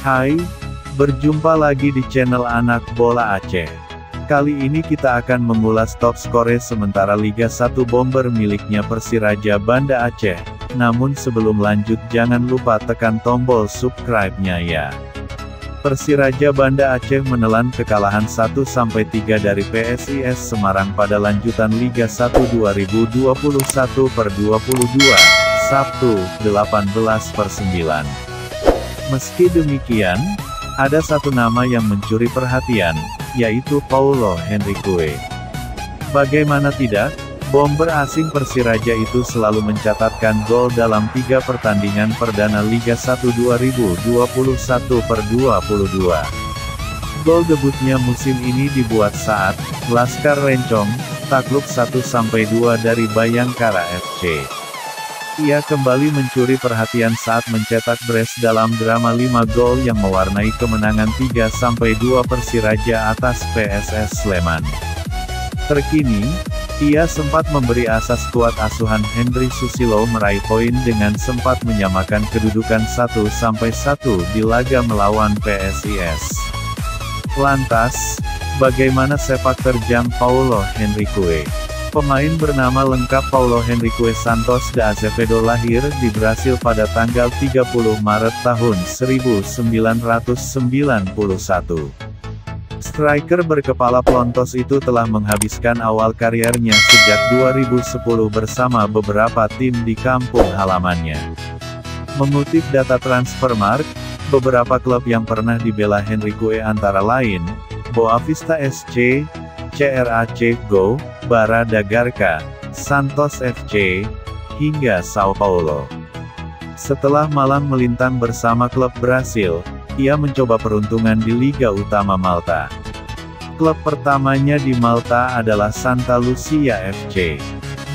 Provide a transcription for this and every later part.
Hai, berjumpa lagi di channel Anak Bola Aceh. Kali ini kita akan mengulas top skor sementara Liga 1 Bomber miliknya Persiraja Banda Aceh. Namun sebelum lanjut jangan lupa tekan tombol subscribe-nya ya. Persiraja Banda Aceh menelan kekalahan 1-3 dari PSIS Semarang pada lanjutan Liga 1 2021/22, Sabtu, 18/9. Meski demikian, ada satu nama yang mencuri perhatian, yaitu Paulo Henrique. Bagaimana tidak, bomber asing Persiraja itu selalu mencatatkan gol dalam 3 pertandingan perdana Liga 1 2021/22. Gol debutnya musim ini dibuat saat Laskar Rencong takluk 1-2 dari Bayangkara FC. Ia kembali mencuri perhatian saat mencetak brace dalam drama 5 gol yang mewarnai kemenangan 3-2 Persiraja atas PSS Sleman. Terkini, ia sempat memberi asas kuat asuhan Hendry Susilo meraih poin dengan sempat menyamakan kedudukan 1-1 di laga melawan PSIS. Lantas, bagaimana sepak terjang Paulo Henrique? Pemain bernama lengkap Paulo Henrique Santos da Azevedo lahir di Brasil pada tanggal 30 Maret tahun 1991. Striker berkepala plontos itu telah menghabiskan awal kariernya sejak 2010 bersama beberapa tim di kampung halamannya. Mengutip data Transfermarkt, beberapa klub yang pernah dibela Henrique antara lain, Boavista SC, CRAC Go, Barada Garca, Santos FC, hingga Sao Paulo. Setelah malang melintang bersama klub Brasil, ia mencoba peruntungan di Liga Utama Malta. Klub pertamanya di Malta adalah Santa Lucia FC.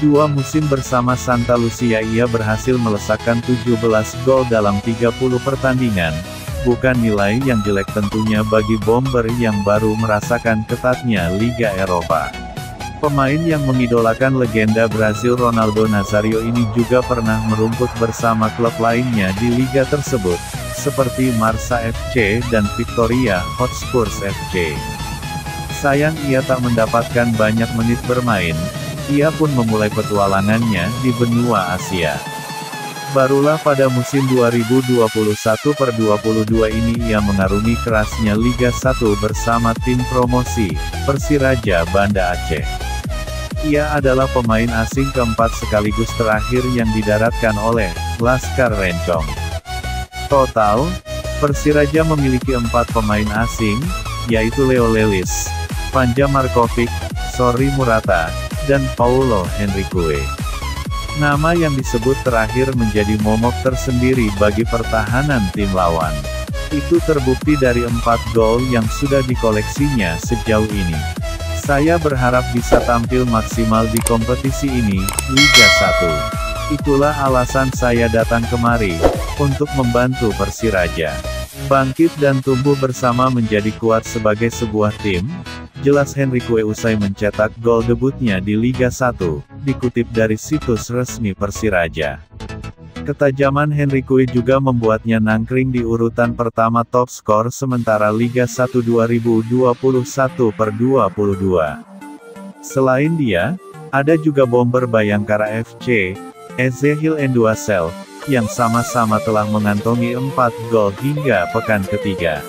2 musim bersama Santa Lucia ia berhasil melesakkan 17 gol dalam 30 pertandingan. Bukan nilai yang jelek tentunya bagi bomber yang baru merasakan ketatnya Liga Eropa. Pemain yang mengidolakan legenda Brasil Ronaldo Nazario ini juga pernah merumput bersama klub lainnya di liga tersebut, seperti Marsa FC dan Victoria Hotspurs FC. Sayang ia tak mendapatkan banyak menit bermain, ia pun memulai petualangannya di benua Asia. Barulah pada musim 2021/22 ini ia mengarungi kerasnya Liga 1 bersama tim promosi, Persiraja Banda Aceh. Ia adalah pemain asing keempat sekaligus terakhir yang didaratkan oleh Laskar Rencong. Total, Persiraja memiliki 4 pemain asing, yaitu Leo Lelis, Panja Markovic, Sorry Murata, dan Paulo Henrique. Nama yang disebut terakhir menjadi momok tersendiri bagi pertahanan tim lawan. Itu terbukti dari 4 gol yang sudah dikoleksinya sejauh ini. Saya berharap bisa tampil maksimal di kompetisi ini, Liga 1. Itulah alasan saya datang kemari, untuk membantu Persiraja bangkit dan tumbuh bersama menjadi kuat sebagai sebuah tim, jelas Henrique usai mencetak gol debutnya di Liga 1, dikutip dari situs resmi Persiraja. Ketajaman Henrique juga membuatnya nangkring di urutan pertama top skor sementara Liga 1 2021/22. Selain dia, ada juga bomber Bayangkara FC, Ezehiel Enduasel, yang sama-sama telah mengantongi 4 gol hingga pekan ketiga.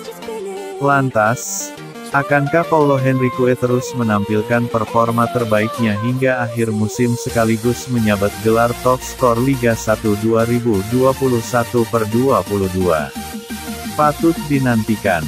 Lantas, akankah Paulo Henrique terus menampilkan performa terbaiknya hingga akhir musim sekaligus menyabet gelar top skor Liga 1 2021/22? Patut dinantikan.